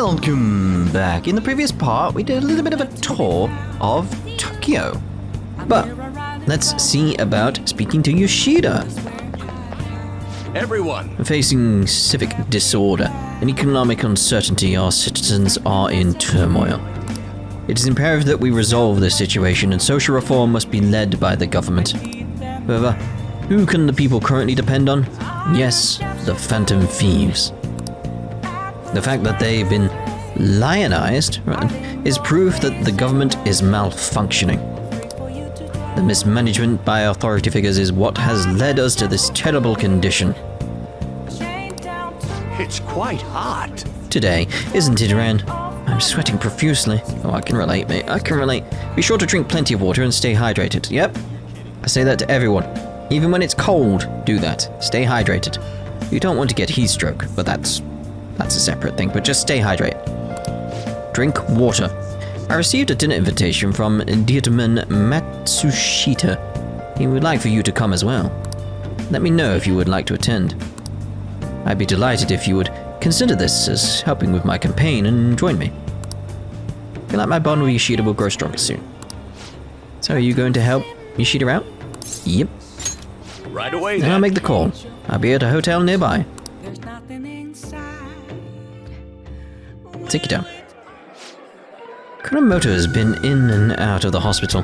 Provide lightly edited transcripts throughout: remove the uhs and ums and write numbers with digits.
Welcome back. In the previous part, we did a little bit of a tour of Tokyo. But let's see about speaking to Yoshida. Everyone! Facing civic disorder and economic uncertainty, our citizens are in turmoil. It is imperative that we resolve this situation, and social reform must be led by the government. However, who can the people currently depend on? Yes, the Phantom Thieves. The fact that they've been lionized is proof that the government is malfunctioning. The mismanagement by authority figures is what has led us to this terrible condition. It's quite hot. Today, isn't it, Ren? I'm sweating profusely. Oh, I can relate, mate. I can relate. Be sure to drink plenty of water and stay hydrated. Yep. I say that to everyone. Even when it's cold, do that. Stay hydrated. You don't want to get heat stroke, but that's a separate thing, but just stay hydrated. Drink water. I received a dinner invitation from Dietman Matsushita. He would like for you to come as well. Let me know if you would like to attend. I'd be delighted if you would consider this as helping with my campaign and join me. I feel like my bond with Yoshida will grow stronger soon. So are you going to help Yoshida out? Yep. Right away Then then. I'll make the call. I'll be at a hotel nearby. Take it down. Kuramoto has been in and out of the hospital.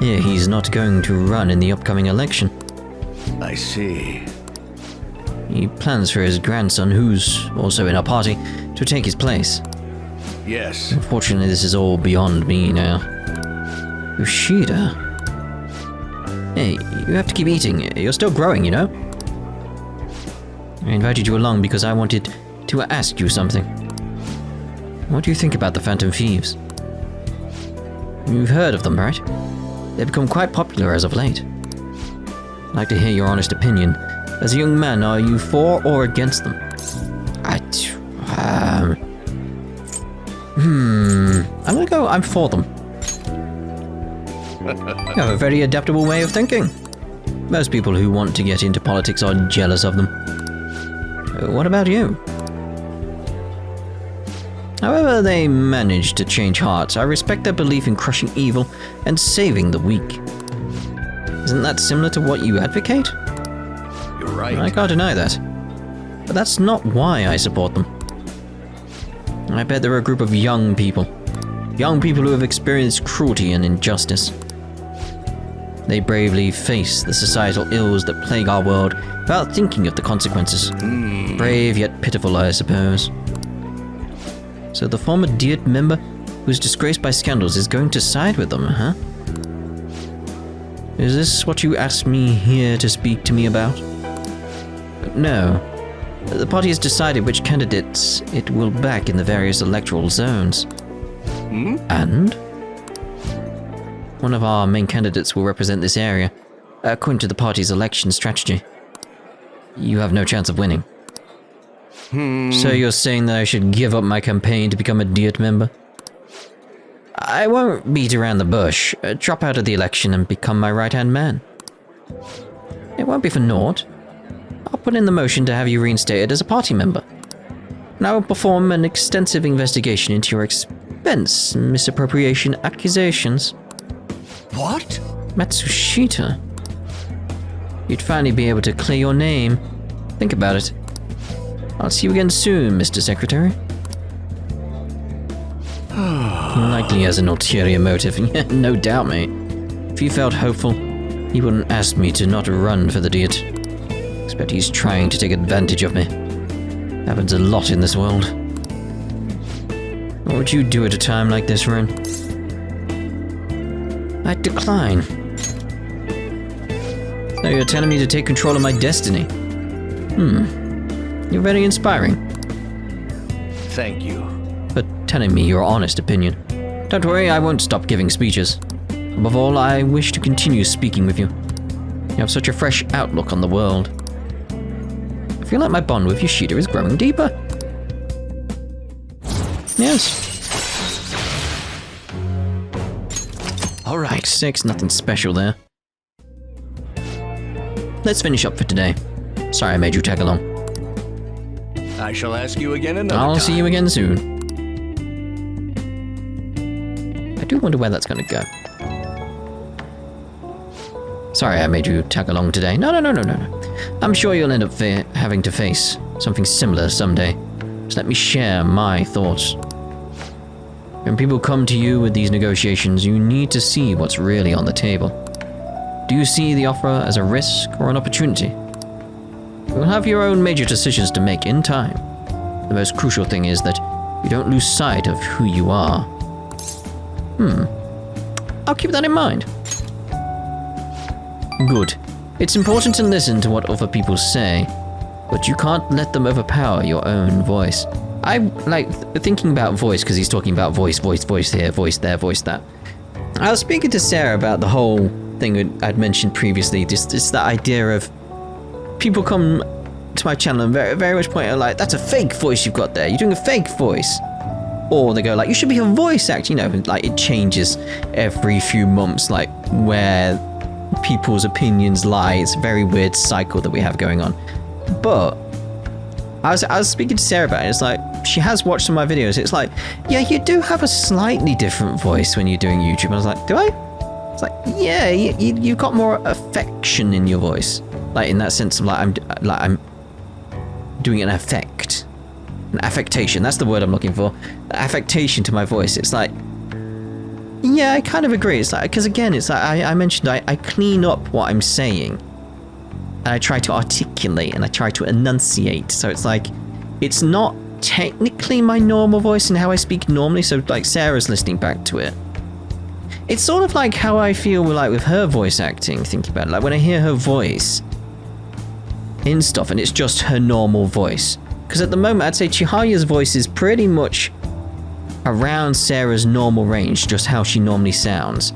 Yeah, he's not going to run in the upcoming election. I see. He plans for his grandson, who's also in our party, to take his place. Yes. Unfortunately, this is all beyond me now. Yoshida? Hey, you have to keep eating. You're still growing, you know? I invited you along because I wanted to ask you something. What do you think about the Phantom Thieves? You've heard of them, right? They've become quite popular as of late. I'd like to hear your honest opinion. As a young man, are you for or against them? I'm gonna go, I'm for them. You have a very adaptable way of thinking. Most people who want to get into politics are jealous of them. What about you? However they manage to change hearts, I respect their belief in crushing evil and saving the weak. Isn't that similar to what you advocate? You're right. I can't deny that. But that's not why I support them. I bet they're a group of young people. Young people who have experienced cruelty and injustice. They bravely face the societal ills that plague our world without thinking of the consequences. Brave yet pitiful, I suppose. So the former Diet member who's disgraced by scandals is going to side with them, huh? Is this what you asked me here to speak to me about? No. The party has decided which candidates it will back in the various electoral zones. And? One of our main candidates will represent this area, according to the party's election strategy. You have no chance of winning. So you're saying that I should give up my campaign to become a Diet member? I won't beat around the bush. Drop out of the election and become my right-hand man. It won't be for naught. I'll put in the motion to have you reinstated as a party member. And I will perform an extensive investigation into your expense misappropriation accusations. What? Matsushita. You'd finally be able to clear your name. Think about it. I'll see you again soon, Mr. Secretary. Likely has an ulterior motive. Yeah, no doubt, mate. If he felt hopeful, he wouldn't ask me to not run for the Diet. Expect he's trying to take advantage of me. Happens a lot in this world. What would you do at a time like this, Ren? I'd decline. So you're telling me to take control of my destiny? You're very inspiring. Thank you. But telling me your honest opinion. Don't worry, I won't stop giving speeches. Above all, I wish to continue speaking with you. You have such a fresh outlook on the world. I feel like my bond with Yoshida is growing deeper. Yes. Alright, 6, nothing special there. Let's finish up for today. Sorry I made you tag along. I shall ask you again another time. I'll see you again soon. do wonder where that's going to go. Sorry I made you tag along today. No. I'm sure you'll end up having to face something similar someday. Just let me share my thoughts. When people come to you with these negotiations, you need to see what's really on the table. Do you see the offer as a risk or an opportunity? You'll have your own major decisions to make in time. The most crucial thing is that you don't lose sight of who you are. I'll keep that in mind. Good. It's important to listen to what other people say, but you can't let them overpower your own voice. I like thinking about voice because he's talking about voice here, voice there, voice that. I was speaking to Sarah about the whole thing I'd mentioned previously, just that idea of people come to my channel and very much point out like, that's a fake voice you've got there, you're doing a fake voice. Or they go like, you should be a voice actor, you know, like it changes every few months, like where people's opinions lie. It's a very weird cycle that we have going on. But I was speaking to Sarah about it. It's like she has watched some of my videos. It's like, yeah, you do have a slightly different voice when you're doing YouTube. And I was like, do I? It's like, yeah, you've got more affection in your voice, like in that sense of I'm doing an effect, an affectation. That's the word I'm looking for. Affectation to my voice. It's like, yeah, I kind of agree. It's like, because again, it's like I mentioned, I clean up what I'm saying. And I try to articulate and I try to enunciate. So it's like, it's not technically my normal voice and how I speak normally. So like Sarah's listening back to it. It's sort of like how I feel like with her voice acting, thinking about it. Like when I hear her voice in stuff and it's just her normal voice. Because at the moment, I'd say Chihaya's voice is pretty much around Sarah's normal range, just how she normally sounds.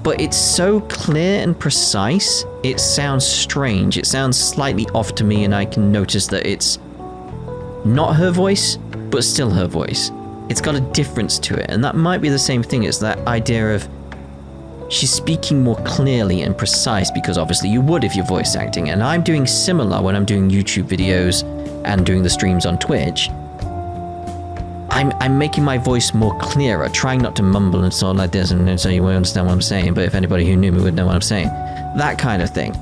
But it's so clear and precise, it sounds strange. It sounds slightly off to me and I can notice that it's not her voice, but still her voice. It's got a difference to it, and that might be the same thing. It's that idea of she's speaking more clearly and precise, because obviously you would if you're voice acting, and I'm doing similar when I'm doing YouTube videos and doing the streams on Twitch. I'm making my voice more clearer, trying not to mumble and sort of like this, and so you won't understand what I'm saying, but if anybody who knew me would know what I'm saying. That kind of thing.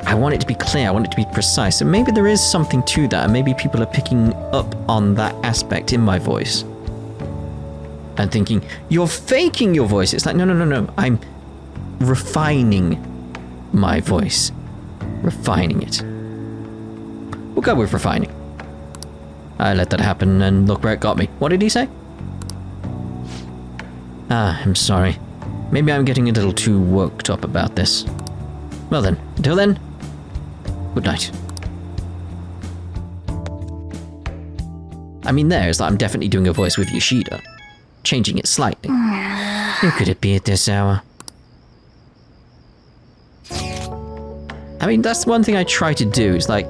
I want it to be clear, I want it to be precise, and maybe there is something to that, and maybe people are picking up on that aspect in my voice. And thinking, you're faking your voice. It's like, no, I'm refining my voice. Refining it. We'll go with refining. I let that happen, and look where it got me. What did he say? I'm sorry. Maybe I'm getting a little too worked up about this. Well then, until then, good night. I mean, there's like I'm definitely doing a voice with Yoshida. Changing it slightly. Who could it be at this hour? I mean, that's one thing I try to do, is like,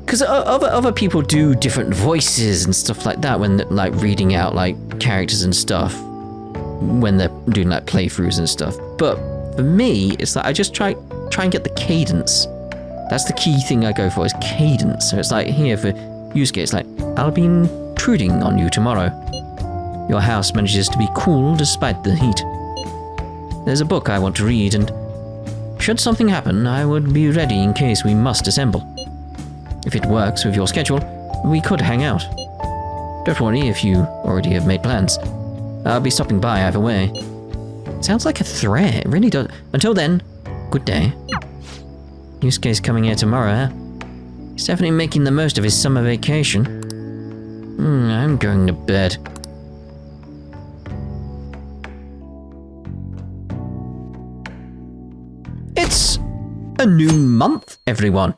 because other people do different voices and stuff like that when like reading out like characters and stuff when they're doing like playthroughs and stuff. But for me, it's like I just try and get the cadence. That's the key thing I go for, is cadence. So it's like here for Yusuke, it's like, I'll be intruding on you tomorrow. Your house manages to be cool despite the heat. There's a book I want to read, and should something happen, I would be ready in case we must assemble. If it works with your schedule, we could hang out. Don't worry if you already have made plans. I'll be stopping by either way. Sounds like a threat, it really does. Until then, good day. Yusuke's coming here tomorrow, huh? He's definitely making the most of his summer vacation. I'm going to bed. It's a new month, everyone.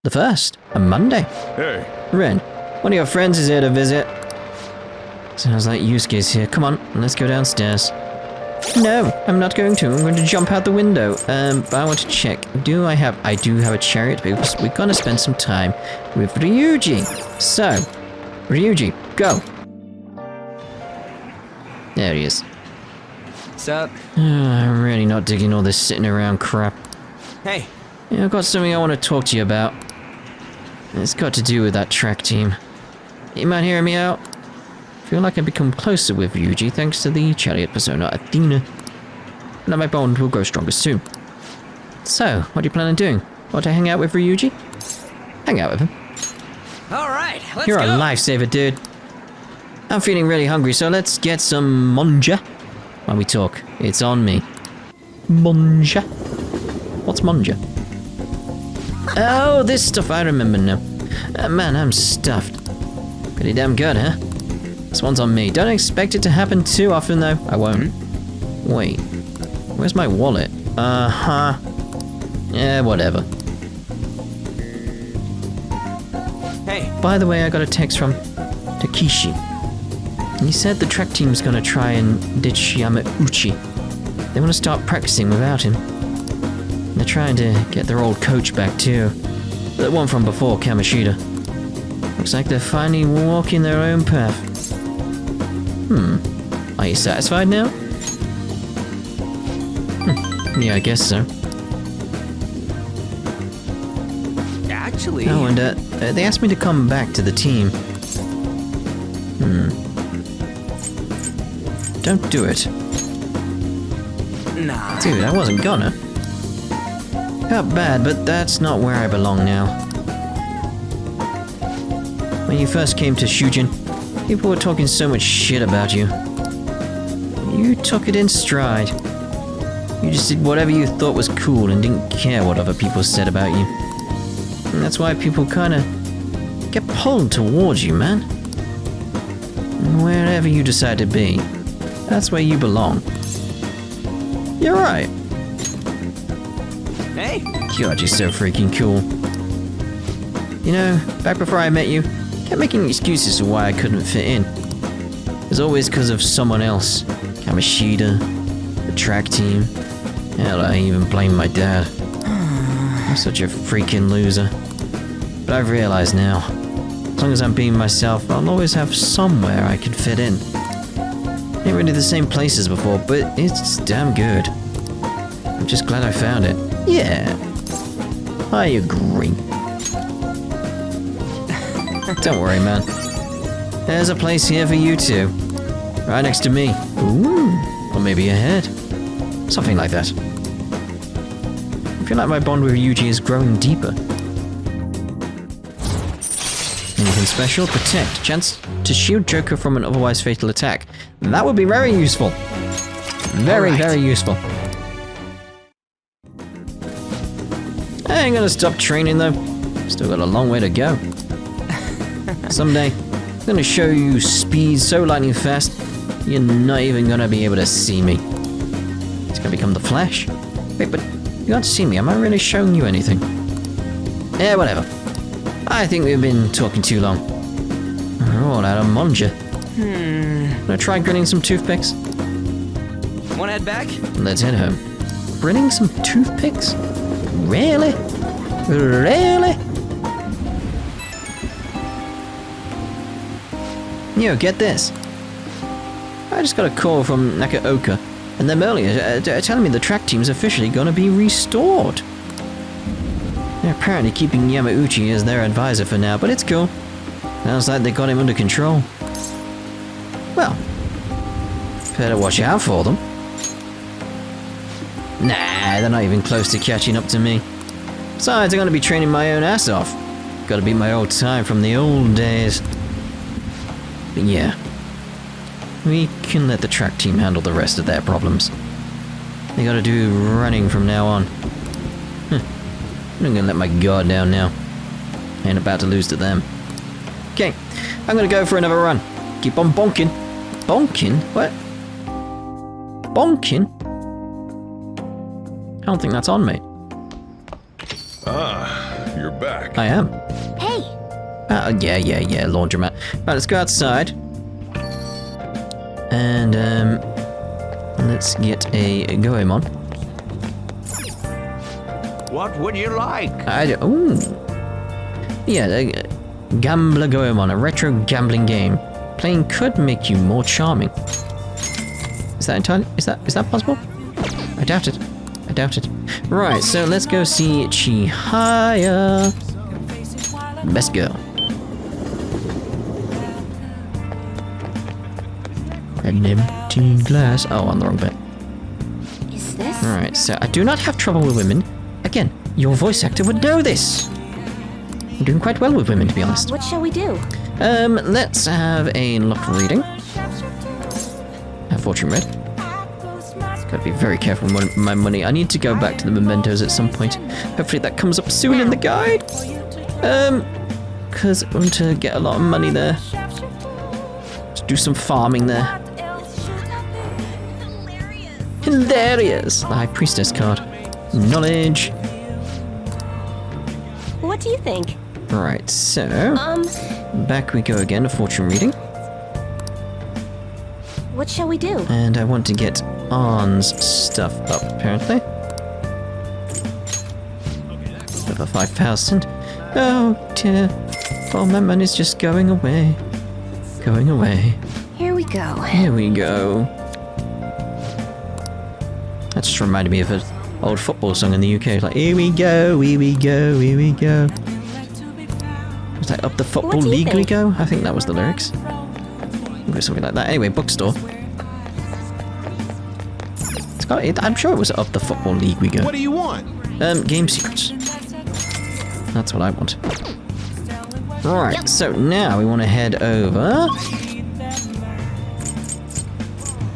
The first, a Monday. Hey. Ren, one of your friends is here to visit. Sounds like Yusuke's here. Come on, let's go downstairs. No, I'm not going to. I'm going to jump out the window. But I want to check. I do have a chariot, because we're going to spend some time with Ryuji. So, Ryuji, go. There he is. What's up? I'm really not digging all this sitting around crap. Hey. Yeah, I've got something I want to talk to you about. It's got to do with that track team. You mind hearing me out? feel like I've become closer with Ryuji thanks to the Chariot persona Athena. And my bond will grow stronger soon. So, what do you plan on doing? Want to hang out with Ryuji? Hang out with him. Alright, let's You're go. a lifesaver, dude. I'm feeling really hungry, so let's get some monja. While we talk, it's on me. Monja? What's monja? Oh, this stuff I remember now. Man, I'm stuffed. Pretty damn good, huh? This one's on me. Don't expect it to happen too often, though. I won't. Wait. Where's my wallet? Uh-huh. Yeah, whatever. Hey. By the way, I got a text from Takeshi. He said the track team's gonna try and ditch Yamauchi. They want to start practicing without him. They're trying to get their old coach back too. The one from before, Kamoshida. Looks like they're finally walking their own path. Are you satisfied now? Yeah, I guess so. Actually... Oh, and they asked me to come back to the team. Don't do it. Nah. Dude, I wasn't gonna. Felt bad, but that's not where I belong now. When you first came to Shujin, people were talking so much shit about you. You took it in stride. You just did whatever you thought was cool and didn't care what other people said about you. And that's why people kinda get pulled towards you, man. And wherever you decide to be, that's where you belong. You're right. Hey. God, you're so freaking cool. You know, back before I met you, I kept making excuses for why I couldn't fit in. It was always because of someone else. Kamoshida, the track team. Hell, I even blamed my dad. I'm such a freaking loser. But I've realized now, as long as I'm being myself, I'll always have somewhere I can fit in. Ain't really the same place as before, but it's damn good. I'm just glad I found it. Yeah, I agree. Don't worry, man. There's a place here for you too. Right next to me. Ooh, or maybe ahead. Something like that. I feel like my bond with Ryuji is growing deeper. Anything special? Protect. Chance to shield Joker from an otherwise fatal attack. That would be very useful. Very, very useful. I ain't gonna stop training though. Still got a long way to go. Someday, I'm gonna show you speed so lightning fast, you're not even gonna be able to see me. It's gonna become the Flash. Wait, but you can't see me. Am I really showing you anything? Yeah, whatever. I think we've been talking too long. We're all out of manja. Wanna try grinning some toothpicks? Wanna head back? Let's head home. Grinning some toothpicks? Really? Really? Yo, get this. I just got a call from Nakaoka, and them earlier telling me the track team's officially gonna be restored. They're apparently keeping Yamauchi as their advisor for now, but it's cool. Sounds like they got him under control. Well, better watch out for them. Nah, they're not even close to catching up to me. Besides, I'm gonna be training my own ass off. Gotta beat my old time from the old days. But yeah, we can let the track team handle the rest of their problems. They gotta do running from now on. I'm not gonna let my guard down now. I ain't about to lose to them. Okay, I'm gonna go for another run. Keep on bonking. Bonking? What? Bonking? I don't think that's on me. Ah, you're back. I am. Hey, Yeah, laundromat. Right, let's go outside. And, let's get a Goemon. What would you like? Ooh. Yeah, Gambler Goemon, a retro gambling game. Playing could make you more charming. Is that entirely? Is that possible? I doubt it. I doubt it. Right, so let's go see Chihaya. Best girl. An empty glass. Oh, on the wrong bit. Is this? Alright, so I do not have trouble with women. Again, your voice actor would know this. I'm doing quite well with women, to be honest. What shall we do? Let's have a luck reading. Have fortune read. Gotta be very careful with my money. I need to go back to the mementos at some point. Hopefully that comes up soon in the guide. Because I want to get a lot of money there. Let's do some farming there. Hilarious! The High Priestess card. Knowledge. What do you think? Right, so... back we go again, a fortune reading. What shall we do? And I want to get Arn's stuff up, apparently. Over 5,000. Oh dear. All my money's just going away. Going away. Here we go. Here we go. That just reminded me of an old football song in the UK. Like, here we go, here we go, here we go. Was that Up the Football League we go? I think that was the lyrics. Or something like that. Anyway, bookstore. It's got it. I'm sure it was Up the Football League we go. What do you want? Game secrets. That's what I want. Right, so now we want to head over.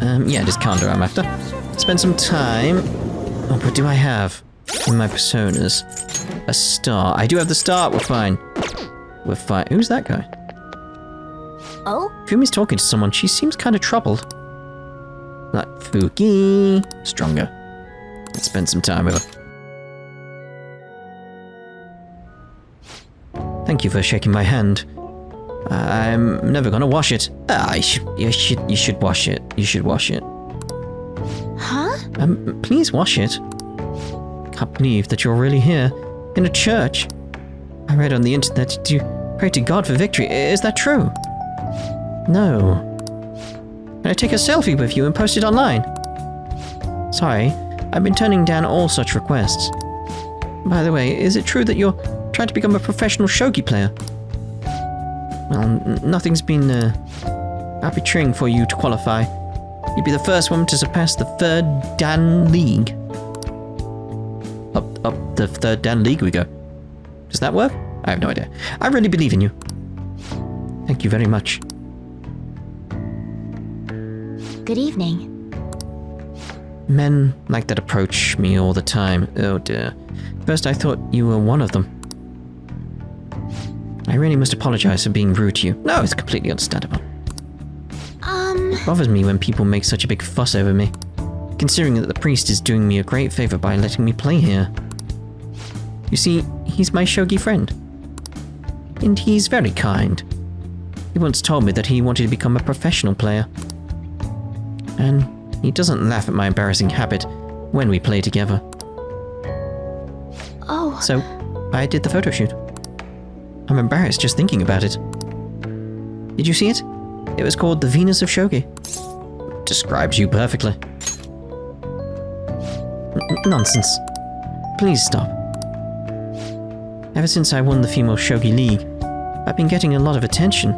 Yeah, just Kanda I'm after. Spend some time. Oh, what do I have in my personas? A star. I do have the star. We're fine. We're fine. Who's that guy? Oh? Fumi's talking to someone. She seems kind of troubled. Like, Fuki. Stronger. Let's spend some time with her. Thank you for shaking my hand. I'm never gonna wash it. You should wash it. You should wash it. Huh? Please wash it. Can't believe that you're really here. In a church. I read on the internet that you pray to God for victory. Is that true? No. Can I take a selfie with you and post it online? Sorry, I've been turning down all such requests. By the way, is it true that you're trying to become a professional shogi player? Well, nothing's been arbitrary for you to qualify. You'd be the first woman to surpass the 3rd Dan League. Up the 3rd Dan League we go. Does that work? I have no idea. I really believe in you. Thank you very much. Good evening. Men like that approach me all the time. Oh dear. First I thought you were one of them. I really must apologize for being rude to you. No, it's completely understandable. It bothers me when people make such a big fuss over me, considering that the priest is doing me a great favor by letting me play here. You see, he's my shogi friend. And he's very kind. He once told me that he wanted to become a professional player. And he doesn't laugh at my embarrassing habit when we play together. Oh. So, I did the photo shoot. I'm embarrassed just thinking about it. Did you see it? It was called The Venus of Shogi. Describes you perfectly. Nonsense. Please stop. Ever since I won the Female Shogi League, I've been getting a lot of attention.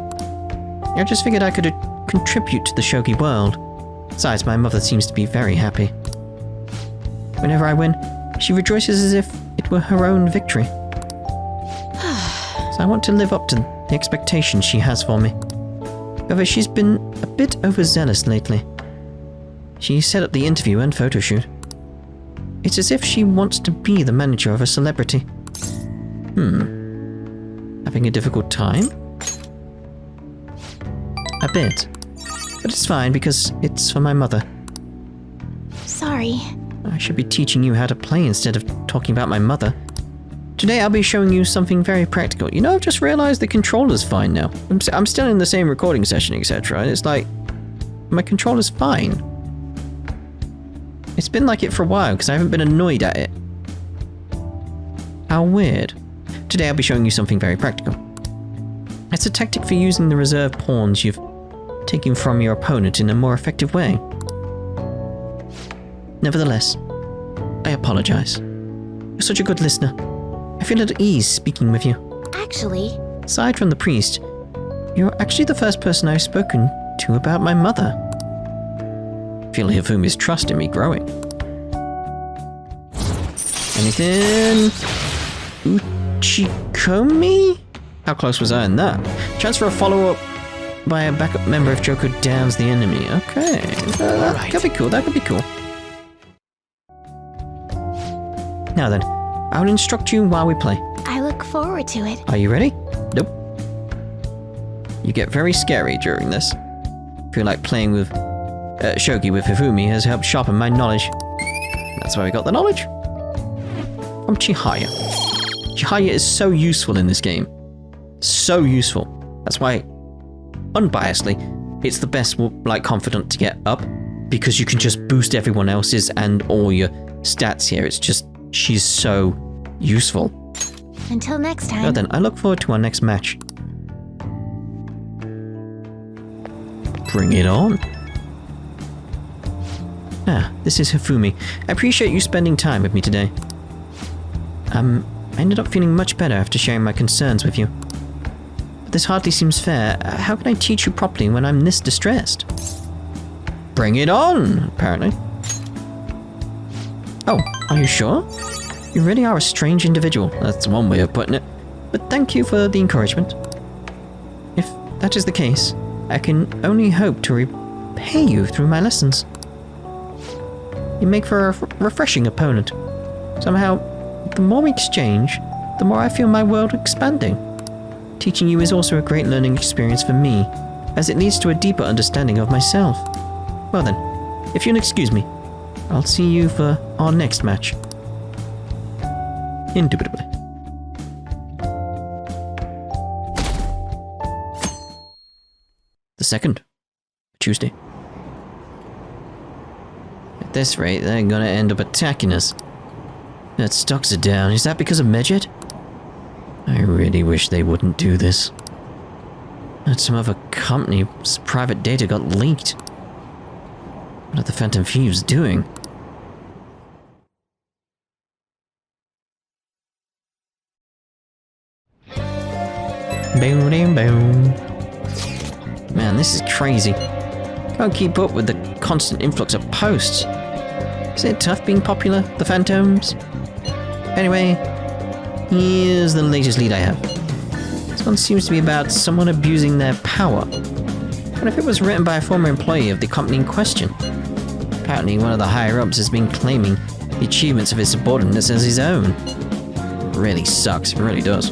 I just figured I could contribute to the shogi world. Besides, my mother seems to be very happy. Whenever I win, she rejoices as if it were her own victory. So I want to live up to the expectations she has for me. However, she's been a bit overzealous lately. She set up the interview and photo shoot. It's as if she wants to be the manager of a celebrity. Having a difficult time? A bit. But it's fine because it's for my mother. Sorry. I should be teaching you how to play instead of talking about my mother. Today I'll be showing you something very practical. You know, I've just realized the controller's fine now. I'm still in the same recording session, etc. And it's like, my controller's fine. It's been like it for a while because I haven't been annoyed at it. How weird. Today I'll be showing you something very practical. It's a tactic for using the reserve pawns you've taken from your opponent in a more effective way. Nevertheless, I apologize. You're such a good listener. I feel at ease speaking with you. Actually... Aside from the priest, you're actually the first person I've spoken to about my mother. feel Hifumi's trust in me growing. Anything? Uchikomi? How close was I in that? Chance for a follow-up by a backup member if Joker downs the enemy. Okay. That could be cool. That could be cool. Now then, I will instruct you while we play. I look forward to it. Are you ready? Nope. You get very scary during this. I feel like playing with shogi with Hifumi has helped sharpen my knowledge. That's why we got the knowledge. From Chihaya. Chihaya is so useful in this game. So useful. That's why, unbiasedly, it's the best like confidant to get up, because you can just boost everyone else's and all your stats here. It's just, she's so useful. Until next time. Well then, I look forward to our next match. Bring it on. Ah, this is Hifumi. I appreciate you spending time with me today. I ended up feeling much better after sharing my concerns with you. But this hardly seems fair. How can I teach you properly when I'm this distressed? Bring it on, apparently. Oh, are you sure? You really are a strange individual. That's one way of putting it. But thank you for the encouragement. If that is the case, I can only hope to repay you through my lessons. You make for a refreshing opponent. Somehow, the more we exchange, the more I feel my world expanding. Teaching you is also a great learning experience for me, as it leads to a deeper understanding of myself. Well then, if you'll excuse me, I'll see you for our next match. Indubitably. The 2nd, Tuesday. At this rate, they're gonna end up attacking us. That stocks are down. Is that because of Medjed? I really wish they wouldn't do this. That some other company's private data got leaked. What are the Phantom Thieves doing? Boom, boom, boom. Man, this is crazy. Can't keep up with the constant influx of posts. Is it tough being popular, the Phantoms? Anyway, here's the latest lead I have. This one seems to be about someone abusing their power. What if it was written by a former employee of the company in question? Apparently, one of the higher-ups has been claiming the achievements of his subordinates as his own. It really sucks, it really does.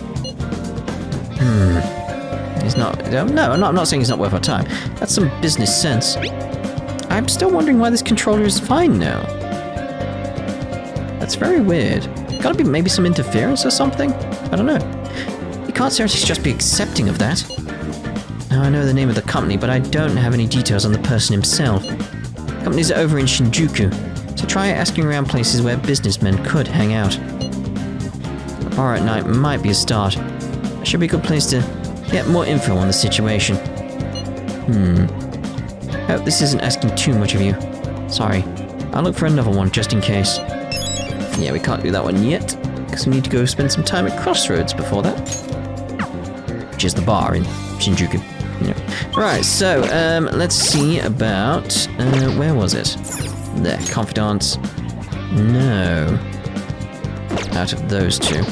He's not... No, I'm not saying he's not worth our time. That's some business sense. I'm still wondering why this controller is fine now. That's very weird. Gotta be maybe some interference or something? I don't know. You can't seriously just be accepting of that. Now I know the name of the company, but I don't have any details on the person himself. The company's over in Shinjuku, so try asking around places where businessmen could hang out. A bar at night might be a start. It should be a good place to get more info on the situation. Hope this isn't asking too much of you. Sorry. I'll look for another one just in case. Yeah, we can't do that one yet, because we need to go spend some time at Crossroads before that. Which is the bar in Shinjuku. Yeah. Right, so, let's see about... where was it? There, Confidants. No. Out of those two.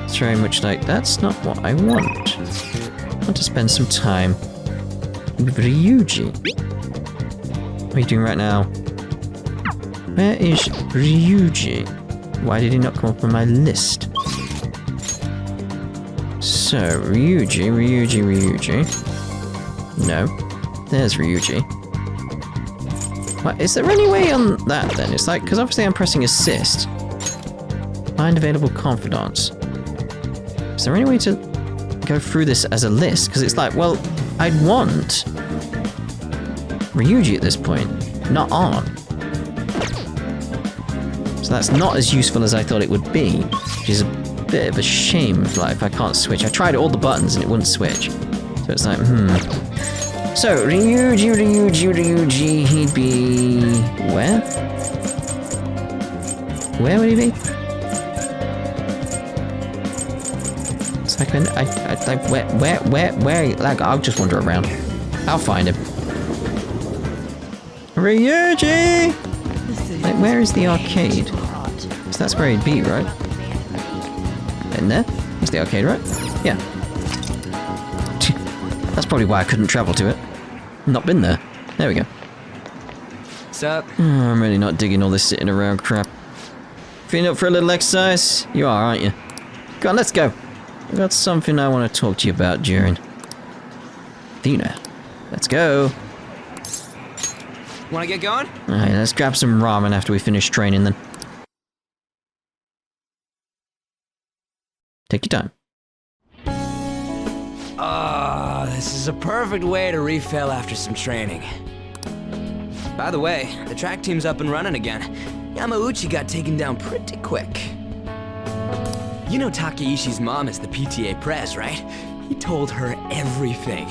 It's very much like, that's not what I want. I want to spend some time with Ryuji. What are you doing right now? Where is Ryuji? Why did he not come up on my list? So, Ryuji. No. There's Ryuji. What, is there any way on that then? It's like, because obviously I'm pressing assist. Find available confidants. Is there any way to go through this as a list? Because it's like, well, I'd want Ryuji at this point, not on. So that's not as useful as I thought it would be, which is a bit of a shame if I can't switch. I tried all the buttons and it wouldn't switch. So it's like, So, Ryuji, he'd be... where? Where would he be? It's like, where? Like, I'll just wander around. I'll find him. Ryuji! Like, where is the arcade? Because that's where he'd be, right? In there? That's the arcade, right? Yeah. That's probably why I couldn't travel to it. Not been there. There we go. What's up? Oh, I'm really not digging all this sitting around crap. Feeling up for a little exercise? You are, aren't you? Go on, let's go. I've got something I want to talk to you about during. Athena. Let's go. Wanna get going? Alright, let's grab some ramen after we finish training then. Take your time. Oh, this is a perfect way to refill after some training. By the way, the track team's up and running again. Yamauchi got taken down pretty quick. You know Takeishi's mom is the PTA pres, right? He told her everything.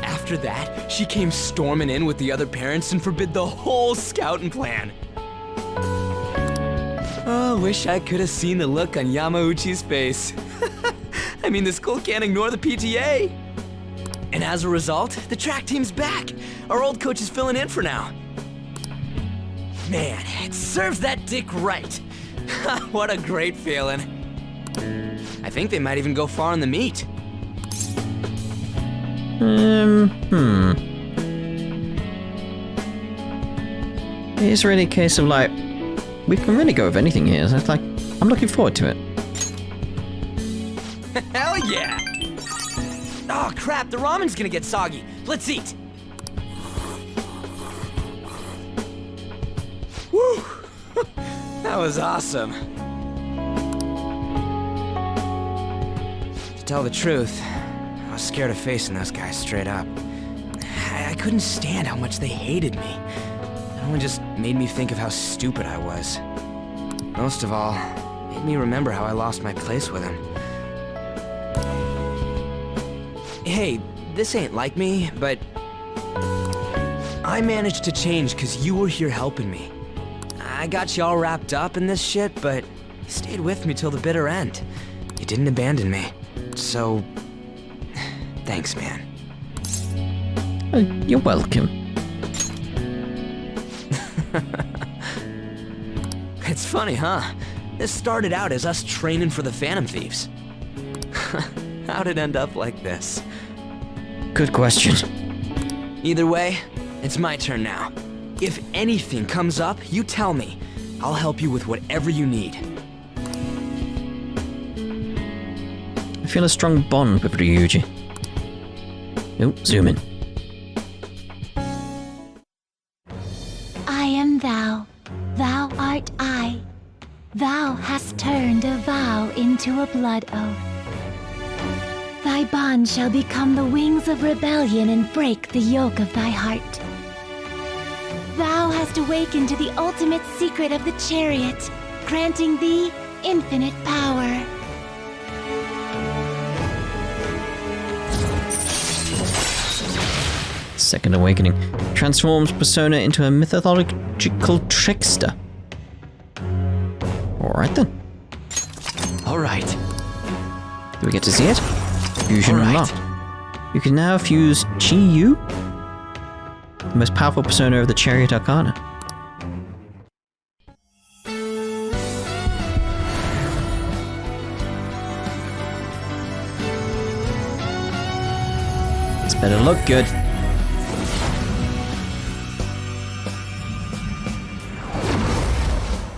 After that, she came storming in with the other parents and forbid the whole scouting plan. Oh, wish I could have seen the look on Yamauchi's face. I mean, the school can't ignore the PTA. And as a result, the track team's back. Our old coach is filling in for now. Man, it serves that dick right. What a great feeling. I think they might even go far in the meet. It's really a case of like, we can really go with anything here. So it's like, I'm looking forward to it. Hell yeah! Oh crap, the ramen's gonna get soggy. Let's eat. Woo! That was awesome. To tell the truth, I was scared of facing those guys straight up. I couldn't stand how much they hated me. It only just made me think of how stupid I was. Most of all, it made me remember how I lost my place with him. Hey, this ain't like me, but I managed to change because you were here helping me. I got you all wrapped up in this shit, but you stayed with me till the bitter end. You didn't abandon me. So, thanks, man. You're welcome. It's funny, huh? This started out as us training for the Phantom Thieves. How'd it end up like this? Good question. Either way, it's my turn now. If anything comes up, you tell me. I'll help you with whatever you need. I feel a strong bond with Ryuji. Oh, zoom in. I am thou. Thou art I. Thou hast turned a vow into a blood oath. Thy bond shall become the wings of rebellion and break the yoke of thy heart. Thou hast awakened to the ultimate secret of the Chariot, granting thee infinite power. Second awakening. Transforms Persona into a mythological trickster. Alright then. Alright. Do we get to see it? Fusion Alright. unlocked. You can now fuse Chi-Yu, the most powerful persona of the Chariot Arcana. This better look good.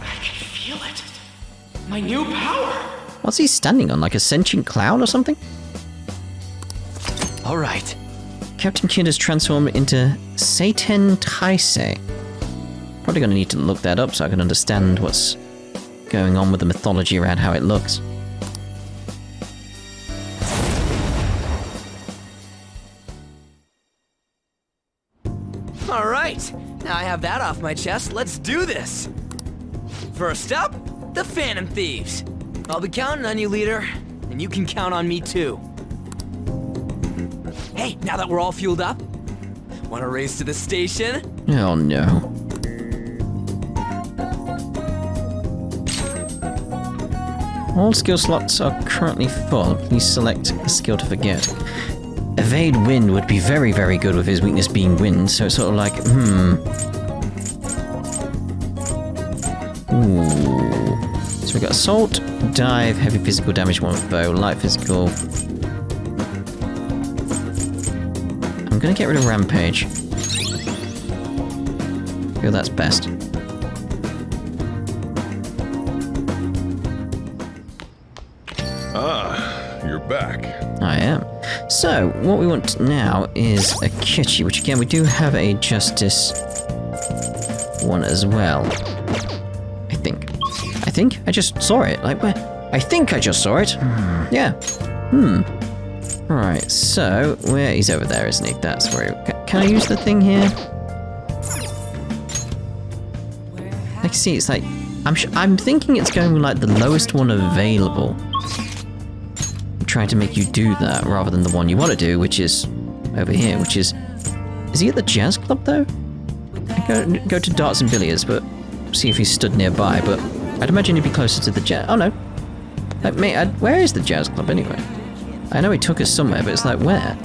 I can feel it. My new power. What's he standing on, like a sentient cloud or something? Alright. Captain Kid has transformed into Seiten Taisei. Probably gonna need to look that up so I can understand what's going on with the mythology around how it looks. Alright. Now I have that off my chest, let's do this. First up, the Phantom Thieves. I'll be counting on you, leader, and you can count on me too. Hey, now that we're all fueled up, wanna race to the station? Oh no. All skill slots are currently full. Please select a skill to forget. Evade wind would be very, very good with his weakness being wind, so it's sort of like, Ooh. So we got assault, dive, heavy physical damage, one with bow, light physical. I'm gonna get rid of rampage. I feel that's best. Ah, you're back. I am. So, what we want now is a Kichi, which again, we do have a Justice one as well. I think I just saw it. Like, where? I think I just saw it. Yeah. Right, so, where he's over there, isn't he? That's where can I use the thing here? I see, it's like, I'm thinking it's going with like the lowest one available. I'm trying to make you do that rather than the one you want to do, which is over here, which is he at the jazz club though? I go to darts and billiards, but see if he's stood nearby, but I'd imagine he'd be closer to the jazz. Oh no. Like, mate, where is the jazz club anyway? I know he took us somewhere, but it's like, where?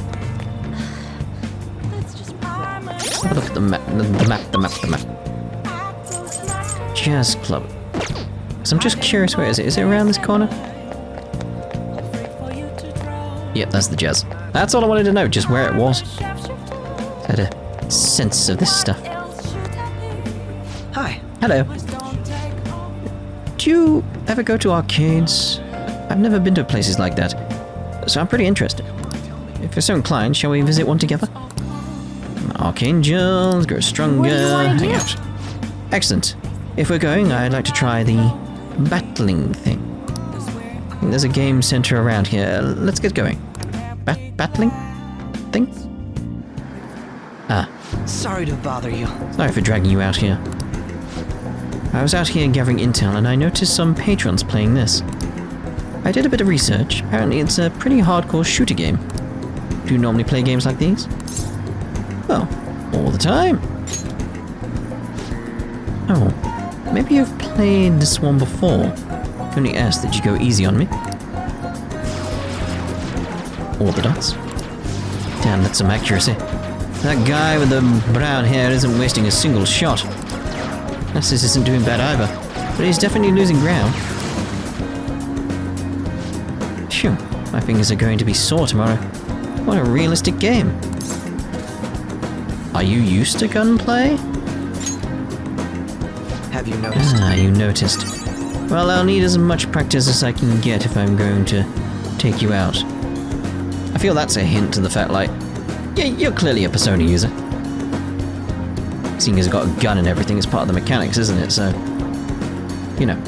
Let's have a look at the map, the map. Jazz club. So I'm just curious, where is it? Is it around this corner? Yep, that's the jazz. That's all I wanted to know, just where it was. Had a sense of this stuff. Hi. Hello. Do you ever go to arcades? I've never been to places like that, so I'm pretty interested. If you're so inclined, shall we visit one together? Archangels, grow stronger, What do you wanna hang do? out. Excellent. If we're going, I'd like to try the battling thing. I think there's a game center around here. Let's get going. Battling thing? Ah, Sorry to bother you. sorry for dragging you out here. I was out here gathering intel and I noticed some patrons playing this. I did a bit of research. Apparently it's a pretty hardcore shooter game. Do you normally play games like these? Well, all the time. Oh, maybe you've played this one before. I only asked that you go easy on me. All the dots. Damn, that's some accuracy. That guy with the brown hair isn't wasting a single shot. Nessus isn't doing bad either, but he's definitely losing ground. Phew, my fingers are going to be sore tomorrow. What a realistic game. Are you used to gunplay? Have you noticed? Ah, you noticed. Well, I'll need as much practice as I can get if I'm going to take you out. I feel that's a hint to the fact, like, yeah, you're clearly a Persona user. Seeing as it's got a gun and everything, it's part of the mechanics, isn't it? So, you know.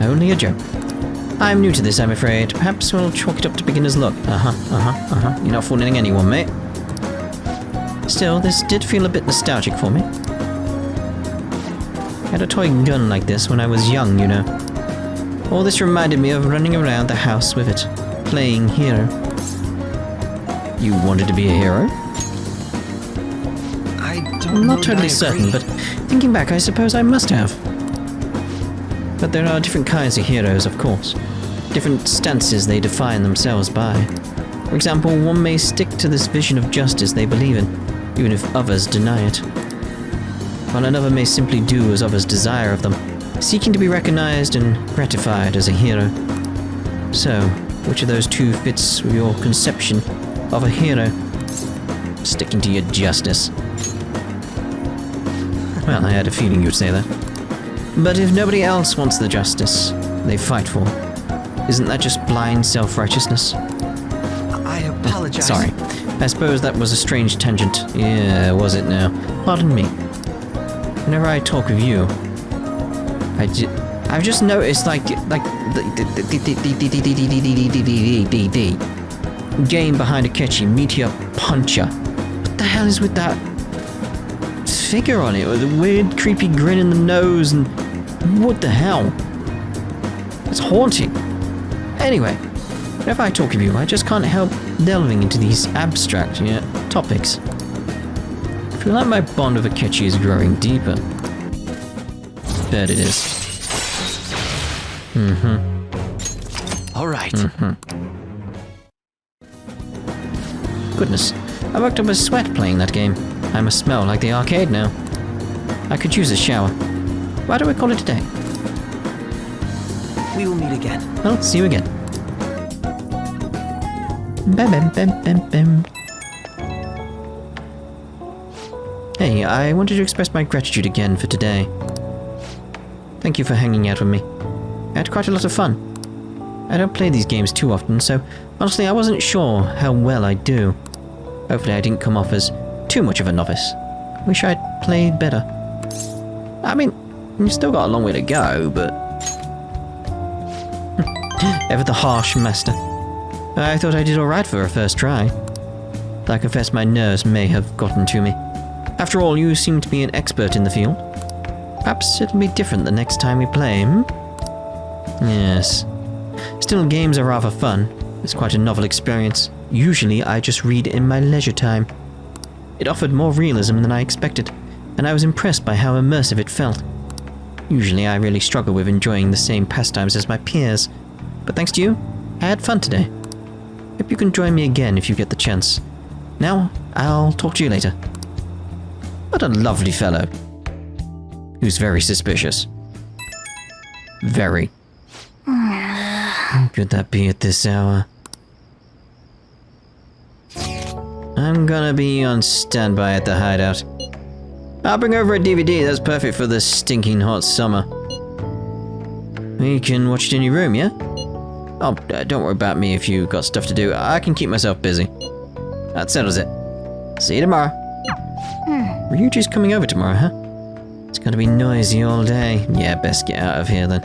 Only a joke. I'm new to this, I'm afraid. Perhaps we'll chalk it up to beginner's luck. You're not fooling anyone, mate. Still, this did feel a bit nostalgic for me. I had a toy gun like this when I was young, you know. All this reminded me of running around the house with it, playing hero. You wanted to be a hero? I'm not totally certain, but thinking back, I suppose I must have. But there are different kinds of heroes, of course. Different stances they define themselves by. For example, one may stick to this vision of justice they believe in, even if others deny it. While another may simply do as others desire of them, seeking to be recognized and gratified as a hero. So, which of those two fits with your conception of a hero? Sticking to your justice. Well, I had a feeling you'd say that. But if nobody else wants the justice they fight for, isn't that just blind self-righteousness? I apologize. Sorry. I suppose that was a strange tangent. Yeah, was it now? Pardon me. Whenever I talk with you, I've just noticed the game behind Akechi, Meteor Puncher. What the hell is with that figure on it with a weird creepy grin in the nose and what the hell? It's haunting. Anyway, whenever I talk with you, I just can't help delving into these abstract topics. I feel like my bond with Akechi is growing deeper. Bet it is. All right. Goodness, I worked up a sweat playing that game. I must smell like the arcade now. I could use a shower. Why do we call it a day? We will meet again. Well, see you again. Bam, bam, bam, bam, bam. Hey, I wanted to express my gratitude again for today. Thank you for hanging out with me. I had quite a lot of fun. I don't play these games too often, so honestly I wasn't sure how well I'd do. Hopefully I didn't come off as too much of a novice. Wish I'd played better. I mean, you've still got a long way to go, but... Ever the harsh master. I thought I did alright for a first try. But I confess my nerves may have gotten to me. After all, you seem to be an expert in the field. Perhaps it'll be different the next time we play, hmm? Yes. Still, games are rather fun. It's quite a novel experience. Usually, I just read in my leisure time. It offered more realism than I expected, and I was impressed by how immersive it felt. Usually, I really struggle with enjoying the same pastimes as my peers, but thanks to you, I had fun today. Hope you can join me again if you get the chance. Now, I'll talk to you later. What a lovely fellow. Who's very suspicious. Very. Could that be at this hour? I'm gonna be on standby at the hideout. I'll bring over a DVD that's perfect for this stinking hot summer. We can watch it in your room, yeah? Oh, don't worry about me if you got stuff to do. I can keep myself busy. That settles it. See you tomorrow. Ryuji's coming over tomorrow, huh? It's gonna be noisy all day. Yeah, best get out of here then.